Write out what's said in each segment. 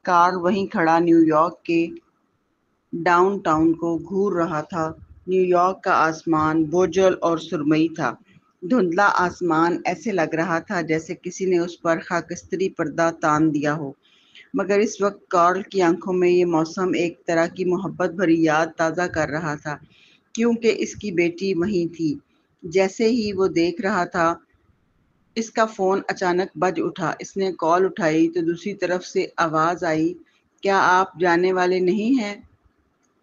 Karl وہیں کھڑا new York کے ڈاؤن ٹاؤن کو گھور رہا تھا۔ نیو یارک کا آسمان بوجھل اور سرمئی تھا۔ دھندلا آسمان، ایسے لگ رہا تھا جیسے کسی نے اس پر خاکستری پردہ تان دیا ہو۔ مگر اس وقت کارل کی آنکھوں میں یہ موسم ایک طرح کی محبت بھری یاد تازہ کر رہا تھا، کیونکہ اس کی بیٹی وہیں تھی۔ جیسے ہی وہ دیکھ رہا تھا، اس کا فون اچانک بج اٹھا۔ اس نے کال اٹھائی تو دوسری طرف سے آواز آئی، کیا آپ جانے والے نہیں ہیں؟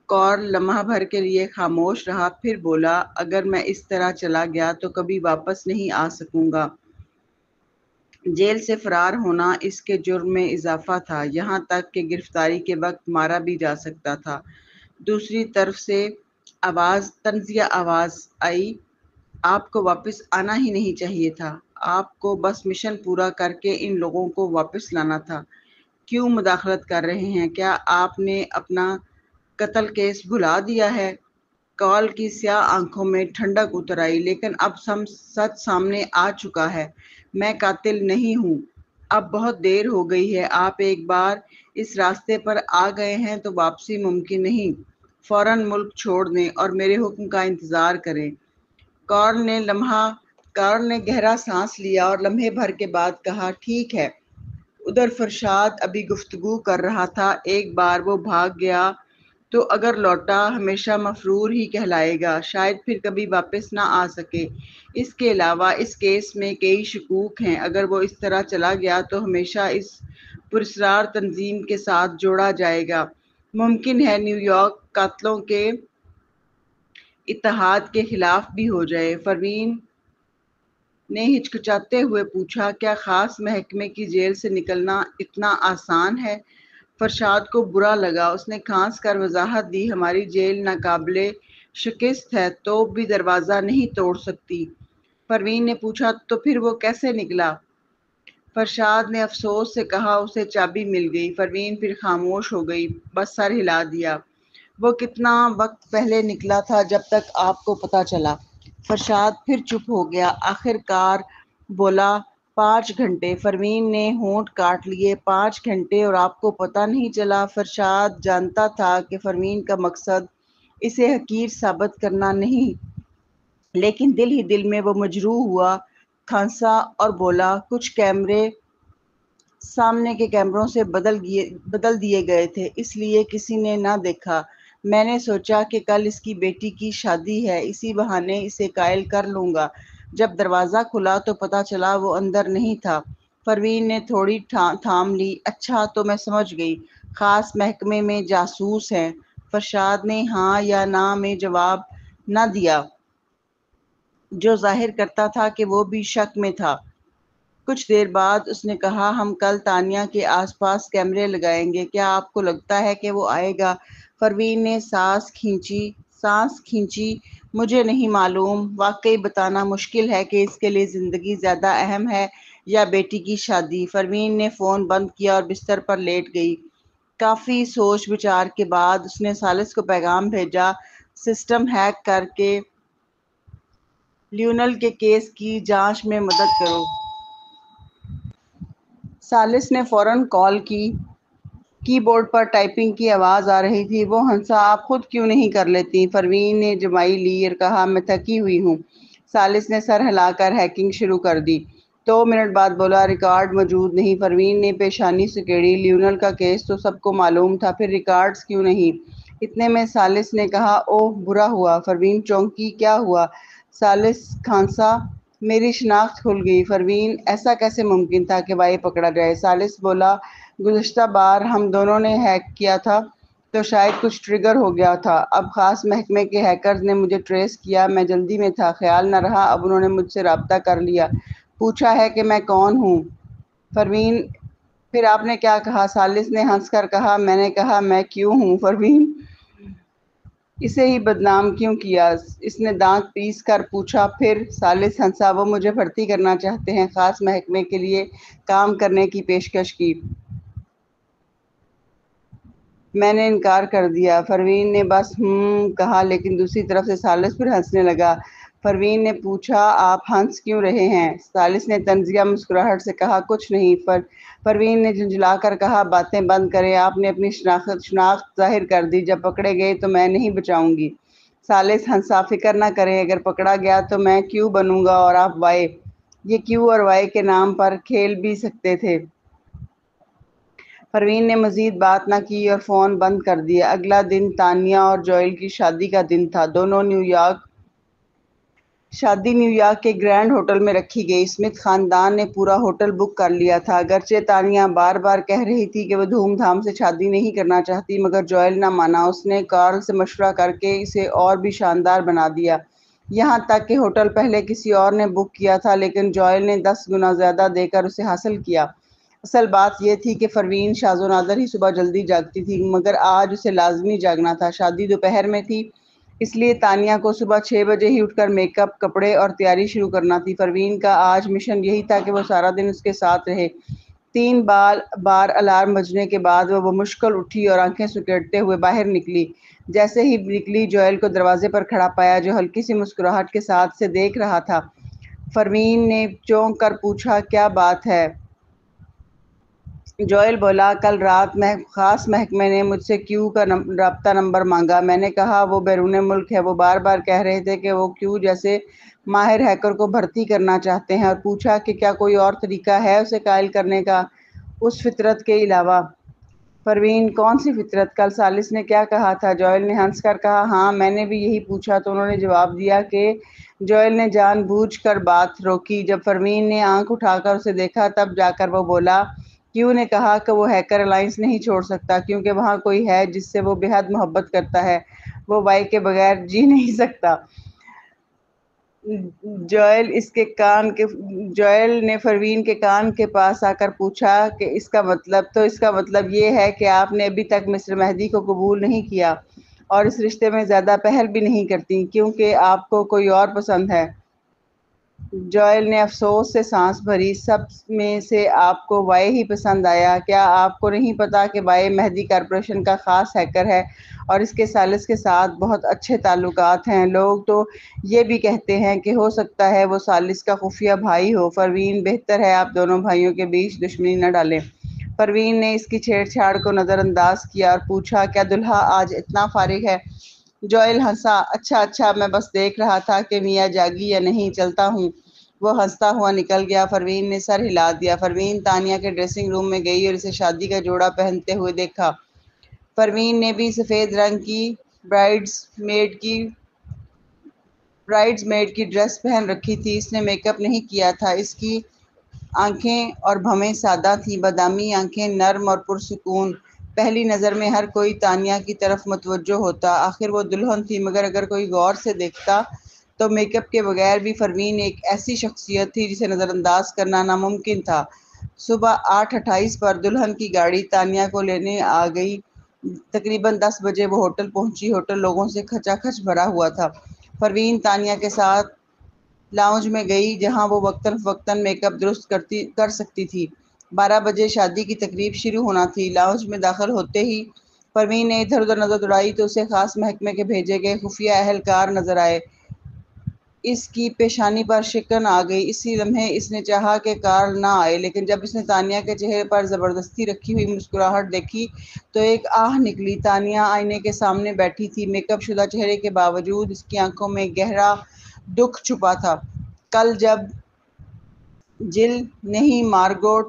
کارل لمحہ بھر کے لیے خاموش رہا، پھر بولا، اگر میں اس طرح چلا گیا تو کبھی واپس نہیں آ سکوں گا۔ جیل سے فرار ہونا اس کے جرم میں اضافہ تھا، یہاں تک کہ گرفتاری کے وقت مارا بھی جا سکتا تھا۔ دوسری طرف سے طنزیہ آواز آئی، آپ کو واپس آنا ہی نہیں چاہیے تھا، آپ کو بس مشن پورا کر کے ان لوگوں کو واپس لانا تھا۔ کیوں مداخلت کر رہے ہیں؟ کیا آپ نے اپنا قتل کیس بھلا دیا ہے؟ کارل کی سیاہ آنکھوں میں ٹھنڈک اتر آئی، لیکن اب سچ سامنے آ چکا ہے۔ میں قاتل نہیں ہوں۔ اب بہت دیر ہو گئی ہے۔ آپ ایک بار اس راستے پر آ گئے ہیں تو واپسی ممکن نہیں۔ فوراً ملک چھوڑ دیں اور میرے حکم کا انتظار کریں۔ کارل نے گہرا سانس لیا اور لمحے بھر کے بعد کہا، ٹھیک ہے۔ ادھر فرشاد ابھی گفتگو کر رہا تھا، ایک بار وہ بھاگ گیا تو اگر لوٹا ہمیشہ مفرور ہی کہلائے گا، شاید پھر کبھی واپس نہ آ سکے۔ اس کے علاوہ اس کیس میں کئی شکوک ہیں، اگر وہ اس طرح چلا گیا تو ہمیشہ اس پراسرار تنظیم کے ساتھ جوڑا جائے گا۔ ممکن ہے نیو یارک قاتلوں کے اتحاد کے خلاف بھی ہو جائے۔ پروین نے ہچکچاتے ہوئے پوچھا، کیا خاص محکمے کی جیل سے نکلنا اتنا آسان ہے؟ فرشاد کو برا لگا، اس نے کھانس کر وضاحت دی، ہماری جیل ناقابل شکست ہے تو بھی دروازہ نہیں توڑ سکتی۔ پروین نے پوچھا، تو پھر وہ کیسے نکلا؟ فرشاد نے افسوس سے کہا، اسے چابی مل گئی۔ پروین پھر خاموش ہو گئی، بس سر ہلا دیا۔ وہ کتنا وقت پہلے نکلا تھا جب تک آپ کو پتہ چلا؟ فرشاد پھر چپ ہو گیا، آخر کار بولا، 5 گھنٹے۔ پروین نے ہونٹ کاٹ لیے، 5 گھنٹے اور آپ کو پتہ نہیں چلا؟ فرشاد جانتا تھا کہ پروین کا مقصد اسے حقیر ثابت کرنا نہیں، لیکن دل ہی دل میں وہ مجروح ہوا، کھانسا اور بولا، کچھ کیمرے سامنے کے کیمروں سے بدل دیے گئے تھے، اس لیے کسی نے نہ دیکھا۔ میں نے سوچا کہ کل اس کی بیٹی کی شادی ہے، اسی بہانے اسے قائل کر لوں گا۔ جب دروازہ کھلا تو پتہ چلا وہ اندر نہیں تھا۔ پروین نے تھوڑی تھام لی، اچھا تو میں سمجھ گئی، خاص محکمے میں جاسوس ہیں۔ فرشاد نے ہاں یا نہ میں جواب نہ دیا، جو ظاہر کرتا تھا کہ وہ بھی شک میں تھا۔ کچھ دیر بعد اس نے کہا، ہم کل تانیہ کے آس پاس کیمرے لگائیں گے، کیا آپ کو لگتا ہے کہ وہ آئے گا؟ پروین نے سانس کھینچی، مجھے نہیں معلوم، واقعی بتانا مشکل ہے کہ اس کے لیے زندگی زیادہ اہم ہے یا بیٹی کی شادی۔ پروین نے فون بند کیا اور بستر پر لیٹ گئی۔ کافی سوچ بچار کے بعد اس نے ثالث کو پیغام بھیجا، سسٹم ہیک کر کے لیونل کے کیس کی جانچ میں مدد کرو۔ ثالث نے فوراً کال کی، کی بورڈ پر ٹائپنگ کی آواز آ رہی تھی، وہ ہنسا، آپ خود کیوں نہیں کر لیتی؟ پروین نے جمائی لی اور کہا، میں تھکی ہوئی ہوں۔ ثالث نے سر ہلا کر ہیکنگ شروع کر دی۔ 2 منٹ بعد بولا، ریکارڈ موجود نہیں۔ پروین نے پیشانی سکیڑی، لیونل کا کیس تو سب کو معلوم تھا، پھر ریکارڈز کیوں نہیں؟ اتنے میں ثالث نے کہا، اوہ برا ہوا۔ پروین چونکی، کیا ہوا؟ ثالث کھانسا، میری شناخت کھل گئی۔ پروین، ایسا کیسے ممکن تھا کہ وائی پکڑا جائے؟ ثالث بولا، گزشتہ بار ہم دونوں نے ہیک کیا تھا تو شاید کچھ ٹریگر ہو گیا تھا، اب خاص محکمے کے ہیکرز نے مجھے ٹریس کیا، میں جلدی میں تھا، خیال نہ رہا، اب انہوں نے مجھ سے رابطہ کر لیا، پوچھا ہے کہ میں کون ہوں۔ پروین، پھر آپ نے کیا کہا؟ ثالث نے ہنس کر کہا، میں نے کہا میں کیوں ہوں؟ پروین، اسے ہی بدنام کیوں کیا؟ اس نے دانت پیس کر پوچھا۔ پھر ثالث ہنسا، وہ مجھے بھرتی کرنا چاہتے ہیں، خاص محکمے کے لیے کام کرنے کی پیشکش کی، میں نے انکار کر دیا۔ پروین نے بس کہا، لیکن دوسری طرف سے ثالث پھر ہنسنے لگا، پروین نے پوچھا آپ ہنس کیوں رہے ہیں؟ ثالث نے طنزیہ مسکراہٹ سے کہا کچھ نہیں۔ پروین نے جھنجھلا کر کہا باتیں بند کریں، آپ نے اپنی شناخت ظاہر کر دی، جب پکڑے گئے تو میں نہیں بچاؤں گی۔ ثالث ہنسا فکر نہ کریں، اگر پکڑا گیا تو میں کیو بنوں گا اور آپ وائی۔ یہ کیو اور وائی کے نام پر کھیل بھی سکتے تھے۔ پروین نے مزید بات نہ کی اور فون بند کر دیا۔ اگلا دن تانیہ اور جوئل کی شادی کا دن تھا۔ دونوں شادی نیو یارک کے گرینڈ ہوٹل میں رکھی گئی۔ اسمتھ خاندان نے پورا ہوٹل بک کر لیا تھا۔ اگرچہ تانیہ بار بار کہہ رہی تھی کہ وہ دھوم دھام سے شادی نہیں کرنا چاہتی، مگر جوئل نہ مانا۔ اس نے کارل سے مشورہ کر کے اسے اور بھی شاندار بنا دیا۔ یہاں تک کہ ہوٹل پہلے کسی اور نے بک کیا تھا، لیکن جوئل نے 10 گنا زیادہ دے کر اسے حاصل کیا۔ اصل بات یہ تھی کہ پروین شاذ و نادر ہی صبح جلدی جاگتی تھی، مگر آج اسے لازمی جاگنا تھا۔ شادی دوپہر میں تھی، اس لیے تانیہ کو صبح 6 بجے ہی اٹھ کر میک اپ، کپڑے اور تیاری شروع کرنا تھی۔ پروین کا آج مشن یہی تھا کہ وہ سارا دن اس کے ساتھ رہے۔ 3 بار الارم بجنے کے بعد وہ بمشکل اٹھی اور آنکھیں سکیڑتے ہوئے باہر نکلی۔ جیسے ہی نکلی، جوئل کو دروازے پر کھڑا پایا، جو ہلکی سی مسکراہٹ کے ساتھ اسے دیکھ رہا تھا۔ پروین نے چونک کر پوچھا کیا بات ہے؟ جوئل بولا کل رات خاص محکمے نے مجھ سے کیو کا رابطہ نمبر مانگا۔ میں نے کہا وہ بیرون ملک ہے۔ وہ بار بار کہہ رہے تھے کہ وہ کیو جیسے ماہر ہیکر کو بھرتی کرنا چاہتے ہیں، اور پوچھا کہ کیا کوئی اور طریقہ ہے اسے قائل کرنے کا اس فطرت کے علاوہ۔ پروین کون سی فطرت؟ کل ثالث نے کیا کہا تھا؟ جوئل نے ہنس کر کہا ہاں میں نے بھی یہی پوچھا، تو انہوں نے جواب دیا کہ جوئل نے جان بوجھ کر بات روکی۔ جب پروین نے آنکھ اٹھا کر اسے دیکھا تب جا کر وہ بولا کیو نے کہا کہ وہ ہیکر الائنس نہیں چھوڑ سکتا، کیونکہ وہاں کوئی ہے جس سے وہ بے حد محبت کرتا ہے، وہ وائی کے بغیر جی نہیں سکتا۔ جوئل نے پروین کے کان کے پاس آ کر پوچھا کہ اس کا مطلب یہ ہے کہ آپ نے ابھی تک مسٹر مہدی کو قبول نہیں کیا اور اس رشتے میں زیادہ پہل بھی نہیں کرتی کیونکہ آپ کو کوئی اور پسند ہے۔ جوئل نے افسوس سے سانس بھری۔ سب میں سے آپ کو وائی ہی پسند آیا؟ کیا آپ کو نہیں پتا کہ وائی مہدی کارپوریشن کا خاص ہیکر ہے اور اس کے ثالث کے ساتھ بہت اچھے تعلقات ہیں؟ لوگ تو یہ بھی کہتے ہیں کہ ہو سکتا ہے وہ ثالث کا خفیہ بھائی ہو۔ پروین بہتر ہے آپ دونوں بھائیوں کے بیچ دشمنی نہ ڈالیں۔ پروین نے اس کی چھیڑ چھاڑ کو نظر انداز کیا اور پوچھا کیا دلہا آج اتنا فارغ ہے؟ جوئل ہنسا اچھا میں بس دیکھ رہا تھا کہ میاں جاگی یا نہیں، چلتا ہوں۔ وہ ہنستا ہوا نکل گیا۔ پروین نے سر ہلا دیا۔ پروین تانیہ کے ڈریسنگ روم میں گئی اور اسے شادی کا جوڑا پہنتے ہوئے دیکھا۔ پروین نے بھی سفید رنگ کی برائڈز میڈ کی ڈریس پہن رکھی تھی۔ اس نے میک اپ نہیں کیا تھا۔ اس کی آنکھیں اور بھویں سادہ تھیں، بادامی آنکھیں، نرم اور پرسکون۔ پہلی نظر میں ہر کوئی تانیہ کی طرف متوجہ ہوتا، آخر وہ دلہن تھی، مگر اگر کوئی غور سے دیکھتا تو میک اپ کے بغیر بھی پروین ایک ایسی شخصیت تھی جسے نظر انداز کرنا ناممکن تھا۔ صبح 8:28 پر دلہن کی گاڑی تانیہ کو لینے آ گئی۔ تقریباً 10 بجے وہ ہوٹل پہنچی۔ ہوٹل لوگوں سے کھچا کھچ بھرا ہوا تھا۔ پروین تانیہ کے ساتھ لاؤنج میں گئی جہاں وہ وقتاً فوقتاً میک اپ درست کر سکتی تھی۔ 12 بجے شادی کی تقریب شروع ہونا تھی۔ لاؤنج میں داخل ہوتے ہی پروین نے ادھر ادھر نظر دوڑائی تو اسے خاص محکمے کے بھیجے گئے خفیہ اہلکار نظر آئے۔ اس کی پیشانی پر شکن آ گئی۔ اسی لمحے اس نے چاہا کہ کارل نہ آئے، لیکن جب اس نے تانیہ کے چہرے پر زبردستی رکھی ہوئی مسکراہٹ دیکھی تو ایک آہ نکلی۔ تانیہ آئینے کے سامنے بیٹھی تھی۔ میک اپ شدہ چہرے کے باوجود اس کی آنکھوں میں گہرا دکھ چھپا تھا۔ کل جب جل نہیں مارگوٹ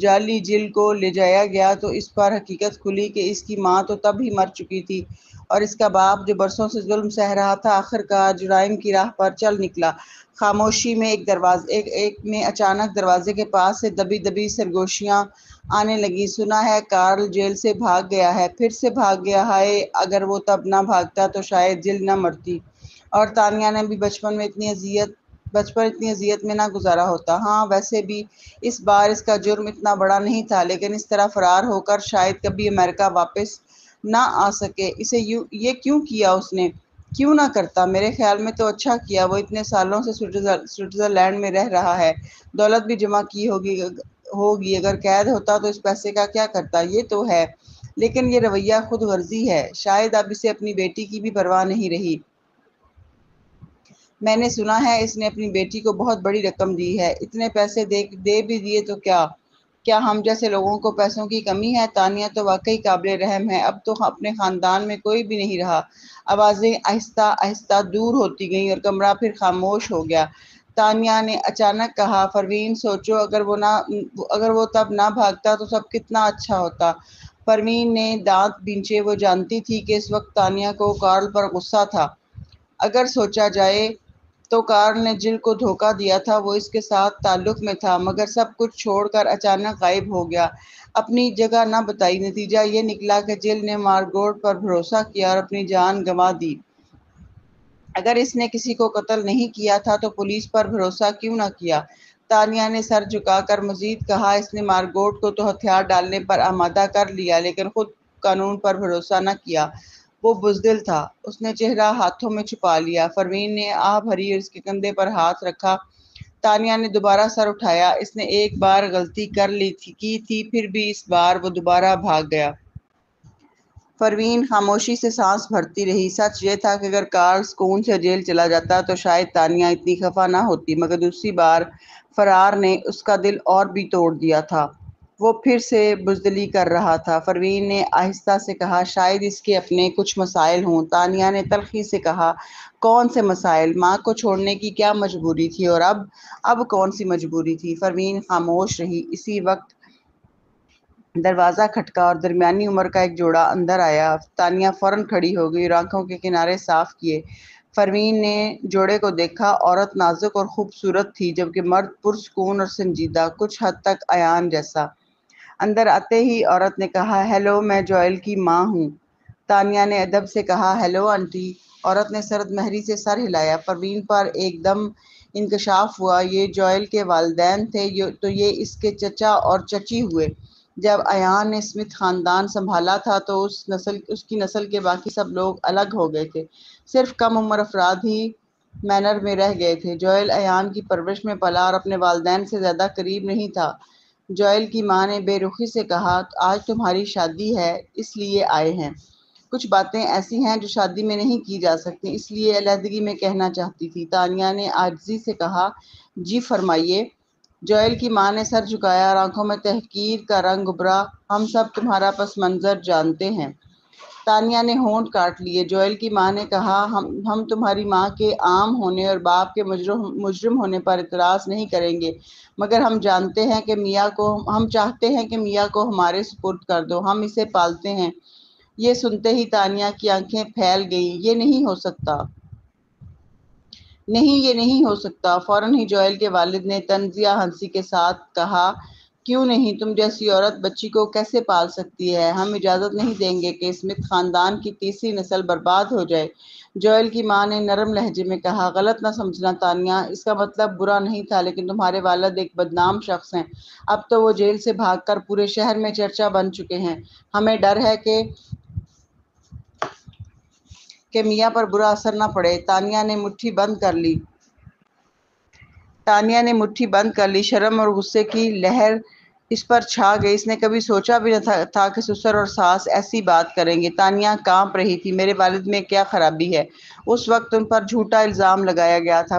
جعلی جل کو لے جایا گیا تو اس پر حقیقت کھلی کہ اس کی ماں تو تب ہی مر چکی تھی اور اس کا باپ جو برسوں سے ظلم سہ رہا تھا آخرکار جرائم کی راہ پر چل نکلا۔ خاموشی میں اچانک دروازے کے پاس سے دبی دبی سرگوشیاں آنے لگی۔ سنا ہے کارل جیل سے بھاگ گیا ہے۔ پھر سے بھاگ گیا؟ ہائے اگر وہ تب نہ بھاگتا تو شاید جل نہ مرتی اور تانیہ نے بھی بچپن اتنی اذیت میں نہ گزارا ہوتا۔ ہاں ویسے بھی اس بار اس کا جرم اتنا بڑا نہیں تھا، لیکن اس طرح فرار ہو کر شاید کبھی امریکہ واپس نہ آ سکے۔ اسے یہ کیوں کیا اس نے؟ کیوں نہ کرتا؟ میرے خیال میں تو اچھا کیا۔ وہ اتنے سالوں سے سوئٹزرلینڈ میں رہ رہا ہے، دولت بھی جمع کی ہوگی۔ اگر قید ہوتا تو اس پیسے کا کیا کرتا؟ یہ تو ہے، لیکن یہ رویہ خود غرضی ہے۔ شاید اب اسے اپنی بیٹی کی بھی پرواہ نہیں رہی۔ میں نے سنا ہے اس نے اپنی بیٹی کو بہت بڑی رقم دی ہے۔ اتنے پیسے دے بھی دیے تو کیا ہم جیسے لوگوں کو پیسوں کی کمی ہے؟ تانیہ تو واقعی قابل رحم ہے۔ اب تو اپنے خاندان میں کوئی بھی نہیں رہا۔ آوازیں آہستہ آہستہ دور ہوتی گئیں اور کمرہ پھر خاموش ہو گیا۔ تانیہ نے اچانک کہا، پروین سوچو اگر وہ تب نہ بھاگتا تو سب کتنا اچھا ہوتا۔ پروین نے دانت بھینچے۔ وہ جانتی تھی کہ اس وقت تانیہ کو کارل پر غصہ تھا۔ اگر سوچا جائے تو کارل نے جل کو دھوکہ دیا تھا، وہ اس کے ساتھ تعلق میں تھا، مگر سب کچھ چھوڑ کر اچانک غائب ہو گیا، اپنی جگہ نہ بتائی۔ نتیجہ یہ نکلا کہ جل نے مارگوٹ پر بھروسہ کیا اور اپنی جان گنوا دی۔ اگر اس نے کسی کو قتل نہیں کیا تھا تو پولیس پر بھروسہ کیوں نہ کیا؟ تانیہ نے سر جھکا کر مزید کہا، اس نے مارگوٹ کو تو ہتھیار ڈالنے پر آمادہ کر لیا، لیکن خود قانون پر بھروسہ نہ کیا۔ وہ بزدل تھا۔ اس نے چہرہ ہاتھوں میں چھپا لیا۔ پروین نے آہ بھری اور اس کے کندھے پر ہاتھ رکھا۔ تانیہ نے دوبارہ سر اٹھایا۔ اس نے ایک بار غلطی کی تھی، پھر بھی اس بار وہ دوبارہ بھاگ گیا۔ پروین خاموشی سے سانس بھرتی رہی۔ سچ یہ تھا کہ اگر کارل سکون سے جیل چلا جاتا تو شاید تانیہ اتنی خفا نہ ہوتی، مگر دوسری بار فرار نے اس کا دل اور بھی توڑ دیا تھا۔ وہ پھر سے بزدلی کر رہا تھا۔ پروین نے آہستہ سے کہا، شاید اس کے اپنے کچھ مسائل ہوں۔ تانیہ نے تلخی سے کہا، کون سے مسائل؟ ماں کو چھوڑنے کی کیا مجبوری تھی؟ اور اب کون سی مجبوری تھی؟ پروین خاموش رہی۔ اسی وقت دروازہ کھٹکا اور درمیانی عمر کا ایک جوڑا اندر آیا۔ تانیہ فوراً کھڑی ہو گئی اور آنکھوں کے کنارے صاف کیے۔ پروین نے جوڑے کو دیکھا۔ عورت نازک اور خوبصورت تھی، جبکہ مرد پرسکون اور سنجیدہ، کچھ حد تک ایان جیسا۔ اندر آتے ہی عورت نے کہا، ہیلو، میں جوئل کی ماں ہوں۔ تانیہ نے ادب سے کہا، ہیلو آنٹی۔ عورت نے سرد مہری سے سر ہلایا۔ پروین پر ایک دم انکشاف ہوا۔ یہ جوئل کے والدین تھے تو یہ اس کے چچا اور چچی ہوئے۔ جب ایان نے اسمتھ خاندان سنبھالا تھا تو اس کی نسل کے باقی سب لوگ الگ ہو گئے تھے، صرف کم عمر افراد ہی مینر میں رہ گئے تھے۔ جوئل ایان کی پرورش میں پلا اور اپنے والدین سے زیادہ قریب نہیں تھا۔ جوئل کی ماں نے بے رخی سے کہا، آج تمہاری شادی ہے، اس لیے آئے ہیں۔ کچھ باتیں ایسی ہیں جو شادی میں نہیں کی جا سکتی، اس لیے علیحدگی میں کہنا چاہتی تھی۔ تانیہ نے عاجزی سے کہا، جی فرمائیے۔ جوئل کی ماں نے سر جھکایا اور آنکھوں میں تحقیر کا رنگ ابھرا، ہم سب تمہارا پس منظر جانتے ہیں۔ تانیہ نے ہونٹ کاٹ لیے۔ جوئل کی ماں نے کہا، ہم تمہاری ماں کے عام ہونے اور باپ کے مجرم ہونے پر اعتراض نہیں کریں گے، مگر ہم چاہتے ہیں کہ میاں کو ہمارے سپرد کر دو، ہم اسے پالتے ہیں۔ یہ سنتے ہی تانیہ کی آنکھیں پھیل گئیں۔ یہ نہیں ہو سکتا۔ نہیں، یہ نہیں ہو سکتا۔ فوراً ہی جوئل کے والد نے طنزیہ ہنسی کے ساتھ کہا، کیوں نہیں؟ تم جیسی عورت بچی کو کیسے پال سکتی ہے؟ ہم اجازت نہیں دیں گے کہ اسمتھ خاندان کی تیسری نسل برباد ہو جائے۔ جوئل کی ماں نے نرم لہجے میں کہا، غلط نہ سمجھنا تانیہ، اس کا مطلب برا نہیں تھا، لیکن تمہارے والد ایک بدنام شخص ہیں۔ اب تو وہ جیل سے بھاگ کر پورے شہر میں چرچا بن چکے ہیں۔ ہمیں ڈر ہے کہ میاں پر برا اثر نہ پڑے۔ تانیہ نے مٹھی بند کر لی۔ شرم اور غصے کی لہر اس پر چھا گئی۔ اس نے کبھی سوچا بھی نہ تھا کہ سسر اور ساس ایسی بات کریں گے۔ تانیہ کانپ رہی تھی۔ میرے والد میں کیا خرابی ہے؟ اس وقت ان پر جھوٹا الزام لگایا گیا تھا۔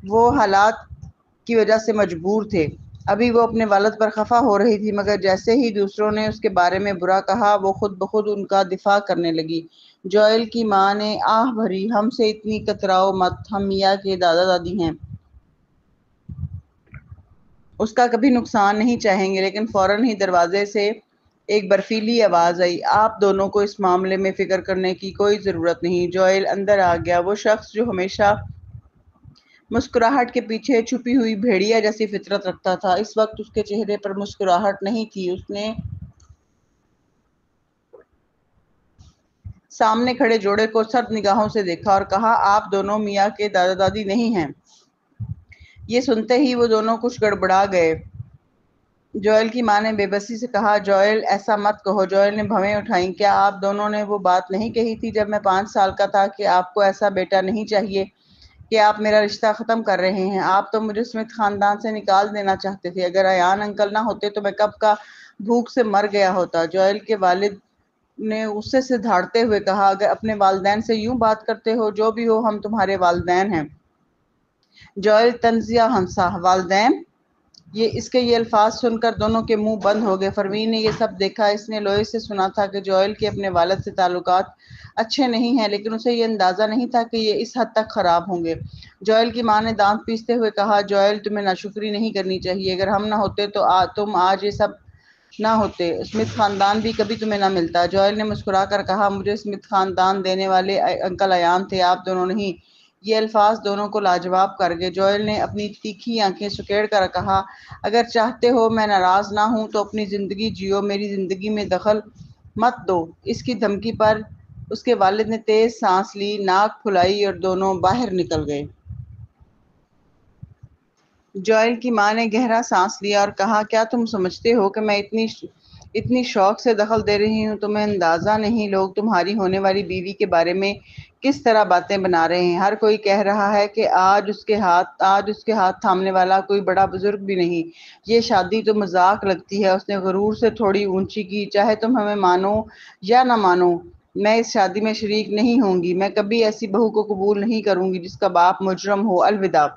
وہ حالات کی وجہ سے مجبور تھے۔ ابھی وہ اپنے والد پر خفا ہو رہی تھی، مگر جیسے ہی دوسروں نے اس کے بارے میں برا کہا، وہ خود بخود ان کا دفاع کرنے لگی۔ جوئل کی ماں نے آہ بھری، ہم سے اتنی کتراؤ مت، ہم میاں کے دادا دادی ہیں، اس کا کبھی نقصان نہیں چاہیں گے۔ لیکن فوراً ہی دروازے سے ایک برفیلی آواز آئی، آپ دونوں کو اس معاملے میں فکر کرنے کی کوئی ضرورت نہیں۔ جوئل اندر آ گیا۔ وہ شخص جو ہمیشہ مسکراہٹ کے پیچھے چھپی ہوئی بھیڑیا جیسی فطرت رکھتا تھا، اس وقت اس کے چہرے پر مسکراہٹ نہیں تھی۔ اس نے سامنے کھڑے جوڑے کو سرد نگاہوں سے دیکھا اور کہا، آپ دونوں میاں کے دادا دادی نہیں ہیں۔ یہ سنتے ہی وہ دونوں کچھ گڑبڑا گئے۔ جوئل کی ماں نے بے بسی سے کہا، جوئل ایسا مت کہو۔ جوئل نے بھویں اٹھائیں، کیا آپ دونوں نے وہ بات نہیں کہی تھی جب میں 5 سال کا تھا کہ آپ کو ایسا بیٹا نہیں چاہیے، کہ آپ میرا رشتہ ختم کر رہے ہیں؟ آپ تو مجھے اسمتھ خاندان سے نکال دینا چاہتے تھے۔ اگر ایان انکل نہ ہوتے تو میں کب کا بھوک سے مر گیا ہوتا۔ جوئل کے والد نے غصے سے دھاڑتے ہوئے کہا، اگر اپنے والدین سے یوں بات کرتے ہو، جو بھی ہو ہم تمہارے والدین ہیں۔ جوئل طنزیہ ہنسا۔ والدین؟ اس کے یہ الفاظ سن کر دونوں کے منہ بند ہو گئے۔ پروین نے یہ سب دیکھا۔ اس نے لوئی سے سنا تھا کہ جوئل کے اپنے والد سے تعلقات اچھے نہیں ہیں، لیکن اسے یہ اندازہ نہیں تھا کہ یہ اس حد تک خراب ہوں گے۔ جوئل کی ماں نے دانت پیستے ہوئے کہا، جوئل تمہیں ناشکری نہیں کرنی چاہیے، اگر ہم نہ ہوتے تو تم آج یہ سب نہ ہوتے، اسمتھ خاندان بھی کبھی تمہیں نہ ملتا۔ جوئل نے مسکرا کر کہا، مجھے اسمتھ خاندان دینے والے انکل ایان تھے، آپ دونوں نہیں۔ یہ الفاظ دونوں کو لاجواب کر گئے۔ جوئل نے اپنی تیکھی آنکھیں سکیڑ کر کہا، اگر چاہتے ہو میں ناراض نہ ہوں تو اپنی زندگی جیو، میری زندگی میں دخل مت دو۔ اس کی دھمکی پر اس کے والد نے تیز سانس لی، ناک پھلائی اور دونوں باہر نکل گئے۔ جوئل کی ماں نے گہرا سانس لیا اور کہا، کیا تم سمجھتے ہو کہ میں اتنی شوق سے دخل دے رہی ہوں؟ تمہیں اندازہ نہیں لوگ تمہاری ہونے والی بیوی کے بارے میں کس طرح باتیں بنا رہے ہیں۔ ہر کوئی کہہ رہا ہے کہ آج اس کے ہاتھ تھامنے والا کوئی بڑا بزرگ بھی نہیں۔ یہ شادی تو مذاق لگتی ہے۔ اس نے غرور سے تھوڑی اونچی کی، چاہے تم ہمیں مانو یا نہ مانو، میں اس شادی میں شریک نہیں ہوں گی۔ میں کبھی ایسی بہو کو قبول نہیں کروں گی جس کا باپ مجرم ہو۔ الوداع۔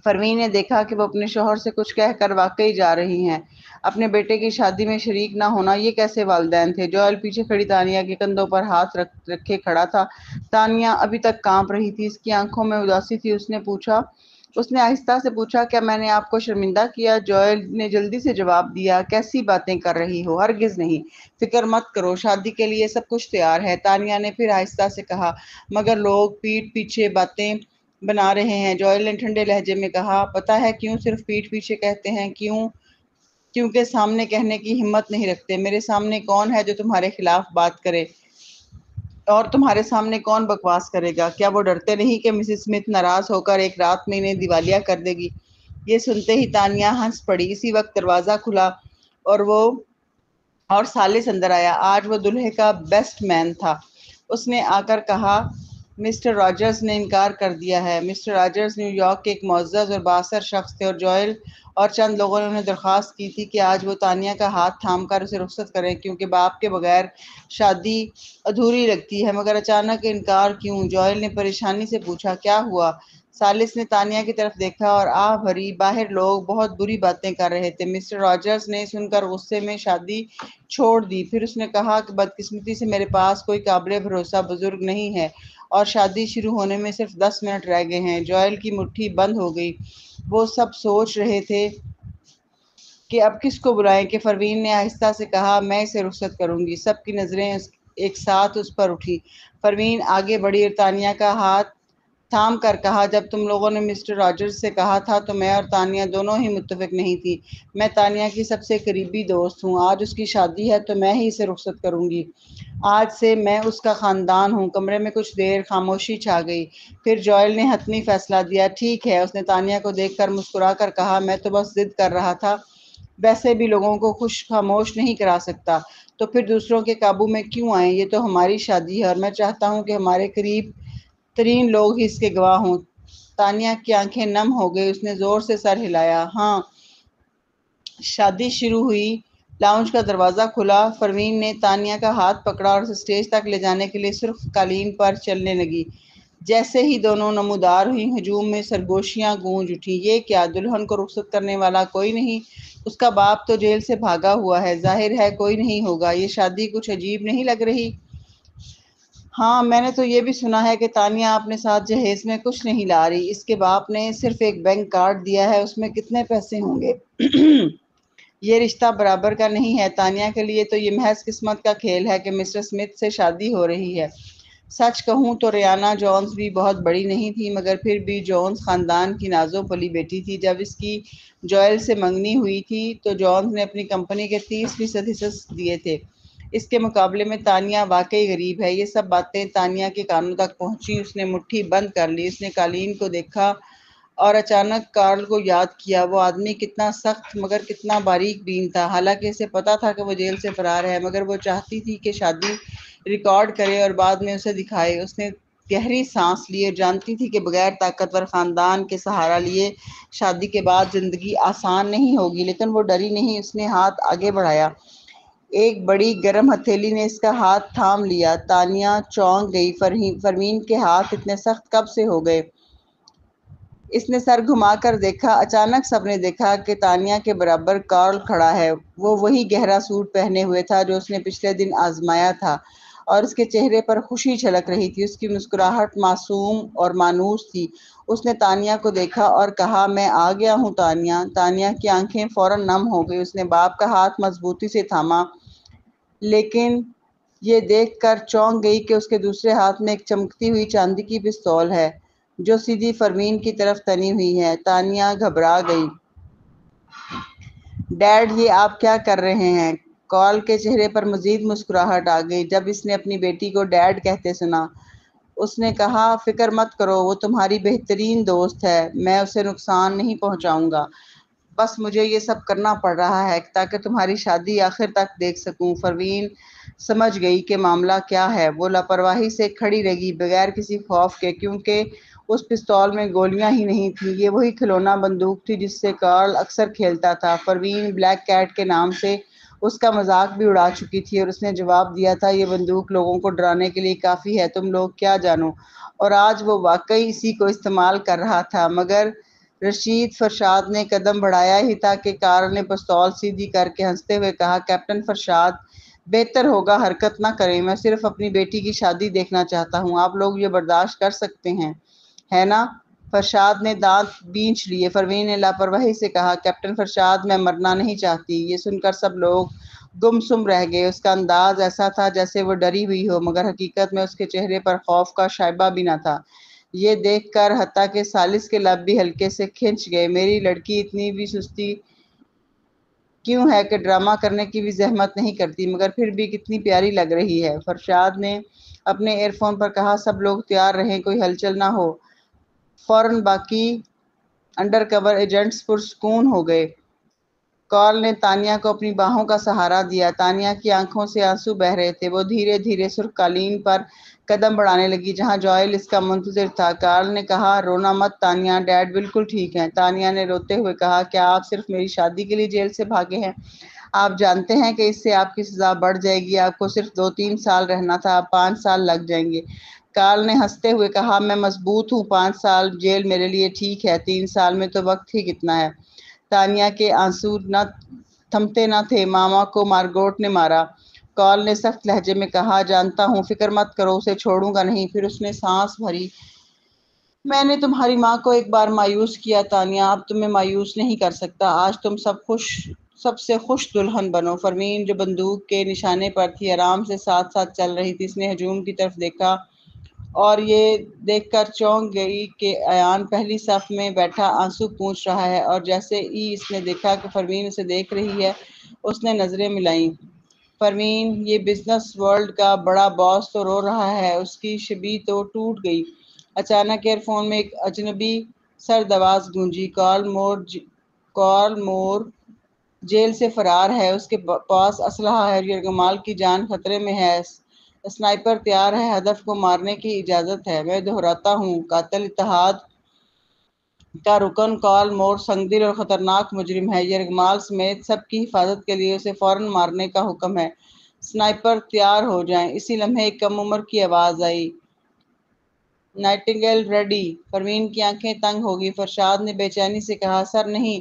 پروین نے دیکھا کہ وہ اپنے شوہر سے کچھ کہہ کر واقعی جا رہی ہیں۔ اپنے بیٹے کی شادی میں شریک نہ ہونا، یہ کیسے والدین تھے؟ جوئل پیچھے کھڑی تانیہ کے کندھوں پر ہاتھ رکھے کھڑا تھا۔ تانیہ ابھی تک کانپ رہی تھی، اس کی آنکھوں میں اداسی تھی۔ اس نے آہستہ سے پوچھا، کیا میں نے آپ کو شرمندہ کیا؟ جوئل نے جلدی سے جواب دیا، کیسی باتیں کر رہی ہو؟ ہرگز نہیں، فکر مت کرو، شادی کے لیے سب کچھ تیار ہے۔ تانیہ نے پھر آہستہ سے کہا، مگر لوگ پیٹھ پیچھے باتیں بنا رہے ہیں۔ جوئل نے ٹھنڈے لہجے میں کہا، پتہ ہے کیوں صرف پیٹھ پیچھے کہتے ہیں؟ کیونکہ سامنے کہنے کی ہمت نہیں رکھتے۔ میرے سامنے کون ہے جو تمہارے خلاف بات کرے؟ اور تمہارے سامنے کون بکواس کرے گا؟ کیا وہ ڈرتے نہیں کہ مسز اسمتھ ناراض ہو کر ایک رات میں انہیں دیوالیہ کر دے گی؟ یہ سنتے ہی تانیہ ہنس پڑی۔ اسی وقت دروازہ کھلا اور ثالث اندر آیا۔ آج وہ دلہے کا بیسٹ مین تھا۔ اس نے آ کر کہا، مسٹر راجرز نے انکار کر دیا ہے۔ مسٹر راجرز نیو یارک کے ایک معزز اور بااثر شخص تھے، اور جوئل اور چند لوگوں نے انہیں درخواست کی تھی کہ آج وہ تانیہ کا ہاتھ تھام کر اسے رخصت کریں، کیونکہ باپ کے بغیر شادی ادھوری لگتی ہے۔ مگر اچانک انکار کیوں؟ جوئل نے پریشانی سے پوچھا، کیا ہوا؟ ثالث نے تانیہ کی طرف دیکھا اور آہ بھری، باہر لوگ بہت بری باتیں کر رہے تھے۔ مسٹر راجرز نے سن کر غصے میں شادی چھوڑ دی۔ پھر اس نے کہا کہ بدقسمتی سے میرے پاس کوئی قابل بھروسہ بزرگ نہیں ہے اور شادی شروع ہونے میں صرف 10 منٹ رہ گئے ہیں۔ جوئل کی مٹھی بند ہو گئی۔ وہ سب سوچ رہے تھے کہ اب کس کو بلائیں کہ پروین نے آہستہ سے کہا، میں اسے رخصت کروں گی۔ سب کی نظریں ایک ساتھ اس پر اٹھی۔ پروین آگے بڑھی اور تانیہ کا ہاتھ تھام کر کہا، جب تم لوگوں نے مسٹر راجرز سے کہا تھا تو میں اور تانیہ دونوں ہی متفق نہیں تھی۔ میں تانیہ کی سب سے قریبی دوست ہوں۔ آج اس کی شادی ہے تو میں ہی اسے رخصت کروں گی۔ آج سے میں اس کا خاندان ہوں۔ کمرے میں کچھ دیر خاموشی چھا گئی۔ پھر جوئل نے حتمی فیصلہ دیا، ٹھیک ہے۔ اس نے تانیہ کو دیکھ کر مسکرا کر کہا، میں تو بس ضد کر رہا تھا، ویسے بھی لوگوں کو خاموش نہیں کرا سکتا، تو پھر دوسروں کے قابو میں کیوں آئیں؟ یہ تو ہماری شادی ہے اور میں چاہتا ہوں کہ ہمارے قریب ترین لوگ ہی اس کے گواہ ہوں۔ تانیہ کی آنکھیں نم ہو گئی۔ اس نے زور سے سر ہلایا، ہاں۔ شادی شروع ہوئی۔ لاؤنج کا دروازہ کھلا۔ پروین نے تانیہ کا ہاتھ پکڑا اور اسے اسٹیج تک لے جانے کے لیے سرخ قالین پر چلنے لگی۔ جیسے ہی دونوں نمودار ہوئیں، ہجوم میں سرگوشیاں گونج اٹھیں۔ یہ کیا؟ دلہن کو رخصت کرنے والا کوئی نہیں؟ اس کا باپ تو جیل سے بھاگا ہوا ہے، ظاہر ہے کوئی نہیں ہوگا۔ یہ شادی کچھ عجیب نہیں لگ رہی؟ ہاں، میں نے تو یہ بھی سنا ہے کہ تانیہ اپنے ساتھ جہیز میں کچھ نہیں لا رہی۔ اس کے باپ نے صرف ایک بینک کارڈ دیا ہے، اس میں کتنے پیسے ہوں گے؟ یہ رشتہ برابر کا نہیں ہے۔ تانیہ کے لیے تو یہ محض قسمت کا کھیل ہے کہ مسٹر اسمتھ سے شادی ہو رہی ہے۔ سچ کہوں تو ریانا جونز بھی بہت بڑی نہیں تھی، مگر پھر بھی جونز خاندان کی نازوں پلی بیٹی تھی۔ جب اس کی جوئل سے منگنی ہوئی تھی تو جونز نے اپنی کمپنی کے 30% حصص دیے تھے۔ اس کے مقابلے میں تانیہ واقعی غریب ہے۔ یہ سب باتیں تانیہ کے کانوں تک پہنچی۔ اس نے مٹھی بند کر لی۔ اس نے قالین کو دیکھا اور اچانک کارل کو یاد کیا۔ وہ آدمی کتنا سخت مگر کتنا باریک بین تھا۔ حالانکہ اسے پتا تھا کہ وہ جیل سے فرار ہے، مگر وہ چاہتی تھی کہ شادی ریکارڈ کرے اور بعد میں اسے دکھائے۔ اس نے گہری سانس لی اور جانتی تھی کہ بغیر طاقتور خاندان کے سہارا لیے شادی کے بعد زندگی آسان نہیں ہوگی، لیکن وہ ڈری نہیں۔ اس نے ہاتھ آگے بڑھایا، ایک بڑی گرم ہتھیلی نے اس کا ہاتھ تھام لیا۔ تانیہ چونک گئی۔ فرمین کے ہاتھ اتنے سخت کب سے ہو گئے؟ اس نے سر گھما کر دیکھا۔ اچانک سب نے دیکھا کہ تانیہ کے برابر کارل کھڑا ہے۔ وہ وہی گہرا سوٹ پہنے ہوئے تھا جو اس نے پچھلے دن آزمایا تھا، اور اس کے چہرے پر خوشی جھلک رہی تھی۔ اس کی مسکراہٹ معصوم اور مانوس تھی۔ اس نے تانیہ کو دیکھا اور کہا، میں آ گیا ہوں تانیہ۔ تانیہ کی آنکھیں فوراً نم ہو گئی۔ اس نے باپ کا ہاتھ مضبوطی سے تھاما، لیکن یہ دیکھ کر چونک گئی کہ اس کے دوسرے ہاتھ میں ایک چمکتی ہوئی چاندی کی پستول ہے جو سیدھی فرمین کی طرف تنی ہوئی ہے۔ تانیہ گھبرا گئی۔ ڈیڈ، یہ آپ کیا کر رہے ہیں؟ کارل کے چہرے پر مزید مسکراہٹ آ گئی جب اس نے اپنی بیٹی کو ڈیڈ کہتے سنا۔ اس نے کہا، فکر مت کرو، وہ تمہاری بہترین دوست ہے، میں اسے نقصان نہیں پہنچاؤں گا۔ بس مجھے یہ سب کرنا پڑ رہا ہے تاکہ تمہاری شادی آخر تک دیکھ سکوں۔ فرمین سمجھ گئی کہ معاملہ کیا ہے۔ وہ لاپرواہی سے کھڑی رہی بغیر کسی خوف کے، کیونکہ اس پستول میں گولیاں ہی نہیں تھیں۔ یہ وہی کھلونا بندوق تھی جس سے کارل اکثر کھیلتا تھا۔ فرمین بلیک کیٹ کے نام سے اس کا مذاق بھی اڑا چکی تھی، اور اس نے جواب دیا تھا، یہ بندوق لوگوں کو ڈرانے کے لیے کافی ہے، تم لوگ کیا جانو۔ اور آج وہ واقعی اسی کو استعمال کر رہا تھا۔ مگر رشید فرشاد نے قدم بڑھایا ہی تھا کہ کارل نے پستول سیدھی کر کے ہنستے ہوئے کہا، کیپٹن فرشاد، بہتر ہوگا حرکت نہ کریں، میں صرف اپنی بیٹی کی شادی دیکھنا چاہتا ہوں، آپ لوگ یہ برداشت کر سکتے ہیں، ہے نا؟ فرشاد نے دانت بینچ لیے۔ فرمین نے لاپرواہی سے کہا، کیپٹن فرشاد، میں مرنا نہیں چاہتی۔ یہ سن کر سب لوگ گم سم رہ گئے۔ اس کا انداز ایسا تھا جیسے وہ ڈری ہوئی ہو، مگر حقیقت میں اس کے چہرے پر خوف کا شائبہ بھی نہ تھا۔ یہ دیکھ کر حتیٰ کہ ثالث کے لب بھی ہلکے سے کھنچ گئے۔ میری لڑکی اتنی بھی سستی کیوں ہے کہ ڈرامہ کرنے کی بھی زحمت نہیں کرتی، مگر پھر بھی کتنی پیاری لگ رہی ہے۔ فرشاد نے اپنے ایئر فون پر کہا، سب لوگ تیار رہیں، کوئی ہلچل نہ ہو۔ فوراً باقی انڈر کور ایجنٹس پرسکون ہو گئے۔ کارل نے تانیہ کو اپنی باہوں کا سہارا دیا۔ تانیہ کی آنکھوں سے آنسو بہہ رہے تھے۔ وہ دھیرے دھیرے سرخ قالین پر قدم بڑھانے لگی جہاں جوئل اس کا منتظر تھا۔ کارل نے کہا، رونا مت تانیہ، ڈیڈ بالکل ٹھیک ہیں۔ تانیہ نے روتے ہوئے کہا، کیا آپ صرف میری شادی کے لیے جیل سے بھاگے ہیں؟ آپ جانتے ہیں کہ اس سے آپ کی سزا بڑھ جائے گی۔ آپ کو صرف 2-3 سال رہنا تھا، اب 5 سال لگ جائیں گے۔ کارل نے ہنستے ہوئے کہا، میں مضبوط ہوں، 5 سال جیل میرے لیے ٹھیک ہے، 3 سال میں تو وقت ہی کتنا ہے۔ تانیہ کے آنسو تھمتے نہ تھے۔ ماما کو مارگوٹ نے مارا، کارل نے سخت لہجے میں کہا، جانتا ہوں، فکر مت کرو، اسے چھوڑوں گا نہیں۔ پھر اس نے سانس بھری، میں نے تمہاری ماں کو ایک بار مایوس کیا تانیہ، اب تمہیں مایوس نہیں کر سکتا۔ آج تم سب سے خوش دلہن بنو۔ فرمین جو بندوق کے نشانے پر تھی آرام سے ساتھ ساتھ چل رہی تھی۔ اس نے ہجوم کی طرف دیکھا اور یہ دیکھ کر چونک گئی کہ ایان پہلی صف میں بیٹھا آنسو پوچھ رہا ہے، اور جیسے ہی اس نے دیکھا کہ فرمین اسے دیکھ رہی ہے، اس نے نظریں ملائیں۔ فرمین، یہ بزنس ورلڈ کا بڑا باس تو رو رہا ہے۔ اس کی شبیہ تو ٹوٹ گئی۔ اچانک ایئر فون میں ایک اجنبی سرد آواز گونجی، کارل مور جیل سے فرار ہے، اس کے پاس اسلحہ ہے اور یرغمال کی جان خطرے میں ہے، اسنائپر تیار ہے، ہدف کو مارنے کی اجازت ہے۔ میں دہراتا ہوں، قاتل اتحاد کا رکن کارل مور سنگدل اور خطرناک مجرم ہے۔ یرغمال سمیت سب کی حفاظت کے لیے اسے فوراً مارنے کا حکم ہے۔ اسنائپر تیار ہو جائیں۔ اسی لمحے ایک کم عمر کی آواز آئی، نائٹنگیل ریڈی۔ فرمین کی آنکھیں تنگ ہو گئی۔ فرشاد نے بے چینی سے کہا، سر نہیں،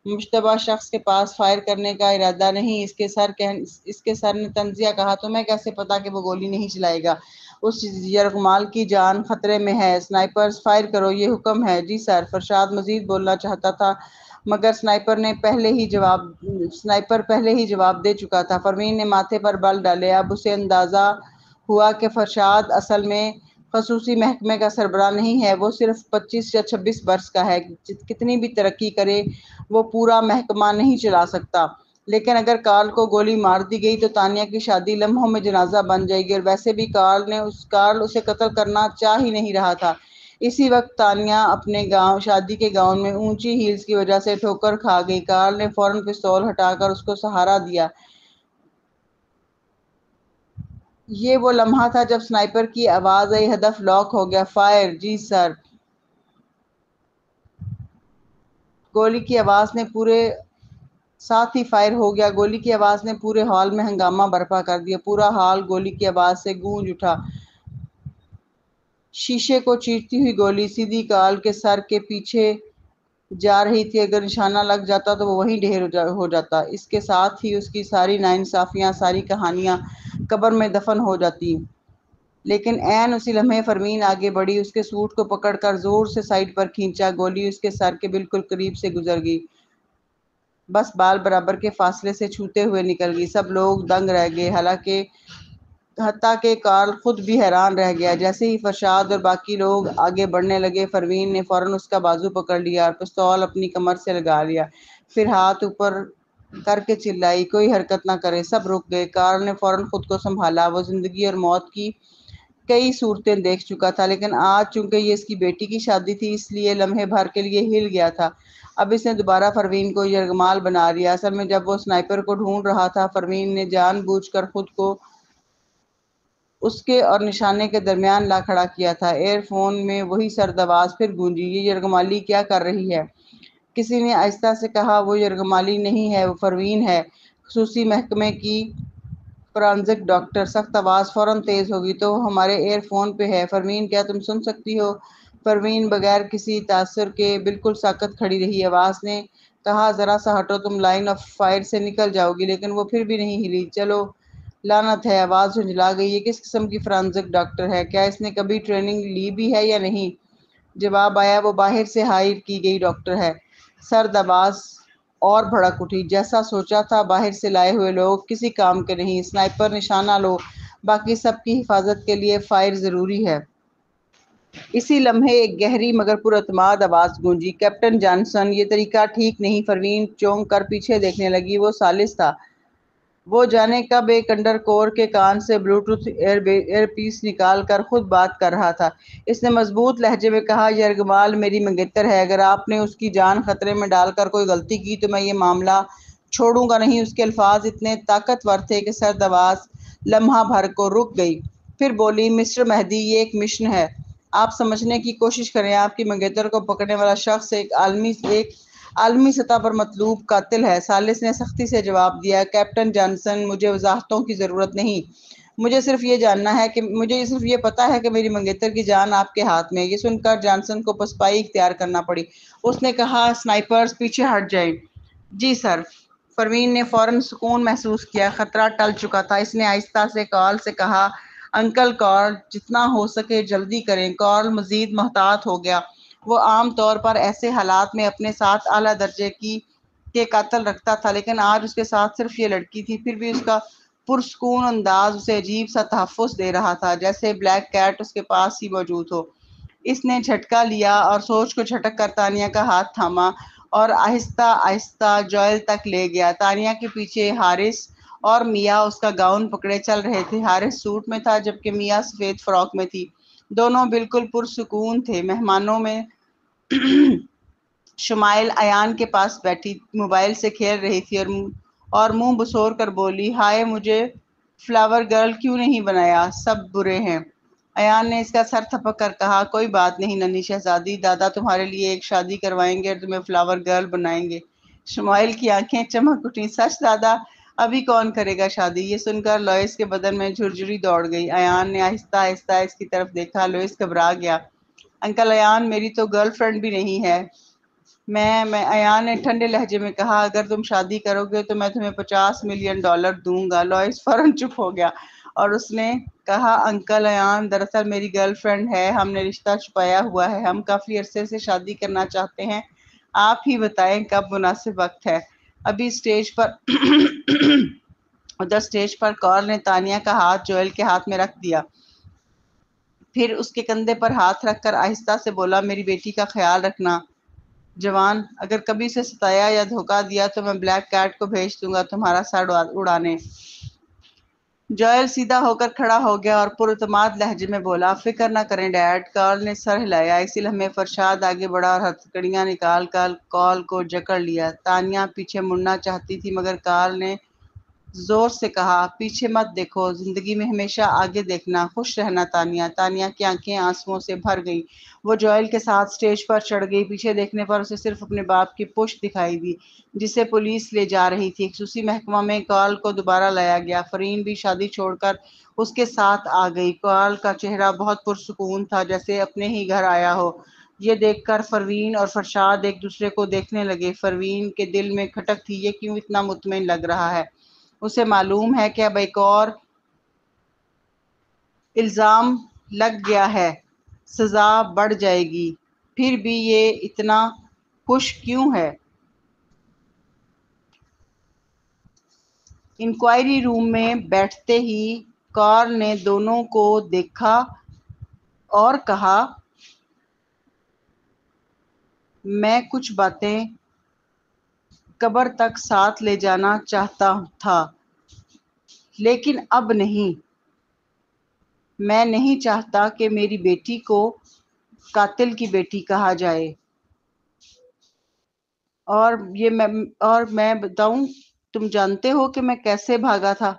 مشتبہ شخص کے پاس فائر کرنے کا ارادہ نہیں۔ اس کے سر نے طنزیہ کہا، تمہیں کیسے پتا کہ وہ گولی نہیں چلائے گا؟ اس یرغمال کی جان خطرے میں ہے۔ اسنائپرز فائر کرو، یہ حکم ہے۔ جی سر۔ فرشاد مزید بولنا چاہتا تھا مگر اسنائپر پہلے ہی جواب دے چکا تھا۔ فرمین نے ماتھے پر بل ڈالے۔ اب اسے اندازہ ہوا کہ فرشاد اصل میں خصوصی محکمے کا سربراہ نہیں ہے، وہ صرف 25 یا 26 برس کا ہے۔ کتنی بھی ترقی کرے وہ پورا محکمہ نہیں چلا سکتا۔ لیکن اگر کارل کو گولی مار دی گئی تو تانیہ کی شادی لمحوں میں جنازہ بن جائے گی، اور ویسے بھی کارل اسے قتل کرنا چاہ ہی نہیں رہا تھا۔ اسی وقت تانیہ اپنے شادی کے گاؤن میں اونچی ہیلز کی وجہ سے ٹھوکر کھا گئی۔ کارل نے فوراً پستول ہٹا کر اس کو سہارا دیا۔ یہ وہ لمحہ تھا جب سنائپر کی آواز آئی، ہدف لاک ہو گیا، فائر۔ جی سر۔ گولی کی آواز نے پورے ساتھ ہی فائر ہو گیا۔ گولی کی آواز نے پورے ہال میں ہنگامہ برپا کر دیا۔ پورا ہال گولی کی آواز سے گونج اٹھا۔ شیشے کو چیرتی ہوئی گولی سیدھی کال کے سر کے پیچھے جا رہی تھی۔ اگر نشانہ لگ جاتا تو وہ وہیں ڈھیر ہو جاتا۔ اس کے ساتھ ہی اس کی ساری ناانصافیاں، ساری کہانیاں قبر میں دفن ہو جاتی۔ لیکن عین اسی لمحے فرمین آگے بڑھی، اس کے سوٹ کو پکڑ کر زور سے سائیڈ پر کھینچا۔ گولی اس کے سر کے بالکل قریب سے گزر گئی، بس بال برابر کے فاصلے سے چھوتے ہوئے نکل گئی۔ سب لوگ دنگ رہ گئے، حتیٰ کہ کارل خود بھی حیران رہ گیا۔ جیسے ہی فرشاد اور باقی لوگ آگے بڑھنے لگے، پروین نے فوراً اس کا بازو پکڑ لیا اور پستول اپنی کمر سے لگا لیا۔ پھر ہاتھ اوپر کر کے چلائی، کوئی حرکت نہ کرے۔ سب رک گئے۔ کارل نے فوراً خود کو سنبھالا۔ وہ زندگی اور موت کی کئی صورتیں دیکھ چکا تھا، لیکن آج چونکہ یہ اس کی بیٹی کی شادی تھی، اس لیے لمحے بھر کے لیے ہل گیا تھا۔ اب اس نے دوبارہ پروین کو یرغمال بنا لیا۔ اصل میں جب وہ سنائپر کو ڈھونڈ رہا تھا، پروین نے جان بوجھ کر خود کو اس کے اور نشانے کے درمیان لا کھڑا کیا تھا۔ ایئر فون میں وہی سرد آواز پھر گونجی، یہ یرغمالی کیا کر رہی ہے؟ کسی نے آہستہ سے کہا، وہ یرغمالی نہیں ہے، وہ پروین ہے، خصوصی محکمے کی فرانزک ڈاکٹر۔ سخت آواز فوراً تیز ہوگی، تو وہ ہمارے ایئر فون پہ ہے۔ پروین، کیا تم سن سکتی ہو؟ پروین بغیر کسی تاثر کے بالکل ساکت کھڑی رہی۔ آواز نے کہا، ذرا سا ہٹو، تم لائن آف فائر سے نکل جاؤ گی۔ لیکن وہ پھر بھی نہیں ہلی۔ چلو لعنت ہے، آواز جھنجھلا گئی۔ یہ کس قسم کی فرانزک ڈاکٹر ہے؟ کیا اس نے کبھی ٹریننگ لی بھی ہے یا نہیں؟ جواب آیا، وہ باہر سے ہائر کی گئی ڈاکٹر ہے۔ سرد آواز اور بھڑک اٹھی، جیسا سوچا تھا، باہر سے لائے ہوئے لوگ کسی کام کے نہیں۔ سنائپر نشانہ لو، باقی سب کی حفاظت کے لیے فائر ضروری ہے۔ اسی لمحے ایک گہری مگر پراعتماد آواز گونجی، کیپٹن جانسن، یہ طریقہ ٹھیک نہیں۔ پروین چونک کر پیچھے دیکھنے لگی۔ وہ ثالث تھا۔ وہ جانے کب ایک انڈر کور کے کان سے بلوٹوتھ ایئر پیس نکال کر خود بات کر رہا تھا۔ اس نے مضبوط لہجے میں کہا، یرغمال میری منگیتر ہے۔ اگر آپ نے اس کی جان خطرے میں ڈال کر کوئی غلطی کی تو میں یہ معاملہ چھوڑوں گا نہیں۔ اس کے الفاظ اتنے طاقتور تھے کہ سرد آواز لمحہ بھر کو رک گئی، پھر بولی، مسٹر مہدی، یہ ایک مشن ہے۔ آپ سمجھنے کی کوشش کریں۔ آپ کی منگیتر کو پکڑنے والا شخص ایک عالمی سطح پر مطلوب قاتل ہے۔ ثالث نے سختی سے جواب دیا، کیپٹن جانسن، مجھے وضاحتوں کی ضرورت نہیں۔ مجھے صرف یہ پتا ہے کہ میری منگیتر کی جان آپ کے ہاتھ میں ہے۔ یہ سن کر جانسن کو پسپائی اختیار کرنا پڑی۔ اس نے کہا، سنائپرز پیچھے ہٹ جائیں۔ جی سر۔ پروین نے فوراً سکون محسوس کیا، خطرہ ٹل چکا تھا۔ اس نے آہستہ سے کارل سے کہا، انکل کارل، جتنا ہو سکے جلدی کریں۔ کارل مزید محتاط ہو گیا۔ وہ عام طور پر ایسے حالات میں اپنے ساتھ اعلیٰ درجے کے قاتل رکھتا تھا، لیکن آج اس کے ساتھ صرف یہ لڑکی تھی۔ پھر بھی اس کا پرسکون انداز اسے عجیب سا تحفظ دے رہا تھا، جیسے بلیک کیٹ اس کے پاس ہی موجود ہو۔ اس نے جھٹکا لیا اور سوچ کو جھٹک کر تانیہ کا ہاتھ تھاما اور آہستہ آہستہ جوئل تک لے گیا۔ تانیہ کے پیچھے حارث اور میاں اس کا گاؤن پکڑے چل رہے تھے۔ حارث سوٹ میں تھا جبکہ میاں سفید فراک میں تھی۔ دونوں بالکل پرسکون تھے۔ مہمانوں میں شمائل ایان کے پاس بیٹھی موبائل سے کھیل رہی تھی اور منہ بسور کر بولی، ہائے، مجھے فلاور گرل کیوں نہیں بنایا؟ سب برے ہیں۔ ایان نے اس کا سر تھپک کر کہا، کوئی بات نہیں ننھی شہزادی، دادا تمہارے لیے ایک شادی کروائیں گے اور تمہیں فلاور گرل بنائیں گے۔ شمائل کی آنکھیں چمک اٹھیں، سچ دادا؟ ابھی کون کرے گا شادی؟ یہ سن کر لوئس کے بدن میں جھرجھری دوڑ گئی۔ ایان نے آہستہ آہستہ اس کی طرف دیکھا۔ لوئس گھبرا گیا۔ انکل ایان، میری تو گرل فرینڈ بھی نہیں ہے۔ میں ایان نے ٹھنڈے لہجے میں کہا، اگر تم شادی کرو گے تو میں تمہیں $50 ملین دوں گا۔ لوئس فوراً چپ ہو گیا اور اس نے کہا، انکل ایان، دراصل میری گرل فرینڈ ہے، ہم نے رشتہ چھپایا ہوا ہے، ہم کافی عرصے سے شادی کرنا چاہتے ہیں، آپ ہی بتائیں کب مناسب وقت ہے۔ ابھی ادھر اسٹیج پر کارل نے تانیہ کا ہاتھ جوئل کے ہاتھ میں رکھ دیا، پھر اس کے کندھے پر ہاتھ رکھ کر آہستہ سے بولا، میری بیٹی کا خیال رکھنا جوان، اگر کبھی اسے ستایا یا دھوکہ دیا تو میں بلیک کیٹ کو بھیج دوں گا تمہارا سر اڑانے۔ جوئل سیدھا ہو کر کھڑا ہو گیا اور پراعتماد لہجے میں بولا، فکر نہ کریں ڈیڈ۔ کارل نے سر ہلایا۔ اسی لمحے فرشاد آگے بڑھا اور ہتھکڑیاں نکال کر کارل کو جکڑ لیا۔ تانیہ پیچھے مڑنا چاہتی تھی مگر کارل نے زور سے کہا، پیچھے مت دیکھو، زندگی میں ہمیشہ آگے دیکھنا، خوش رہنا تانیہ۔ تانیہ کی آنکھیں آنسوؤں سے بھر گئیں۔ وہ جوئل کے ساتھ سٹیج پر چڑھ گئی۔ پیچھے دیکھنے پر اسے صرف اپنے باپ کی پشت دکھائی دی، جسے پولیس لے جا رہی تھی۔ خصوصی محکمہ میں کال کو دوبارہ لایا گیا۔ فرین بھی شادی چھوڑ کر اس کے ساتھ آ گئی۔ کال کا چہرہ بہت پرسکون تھا، جیسے اپنے ہی گھر آیا ہو۔ یہ دیکھ کر پروین اور فرشاد ایک دوسرے کو دیکھنے لگے۔ پروین کے دل میں کھٹک تھی، یہ کیوں اتنا مطمئن لگ رہا ہے؟ اسے معلوم ہے کہ اب ایک اور الزام لگ گیا ہے، سزا بڑھ جائے گی۔ پھر بھی یہ اتنا خوش کیوں ہے؟ انکوائری روم میں بیٹھتے ہی کارل نے دونوں کو دیکھا اور کہا، میں کچھ باتیں قبر تک ساتھ لے جانا چاہتا تھا، لیکن اب نہیں۔ میں نہیں چاہتا کہ میری بیٹی کو قاتل کی بیٹی کہا جائے۔ اور میں بتاؤں، تم جانتے ہو کہ میں کیسے بھاگا تھا؟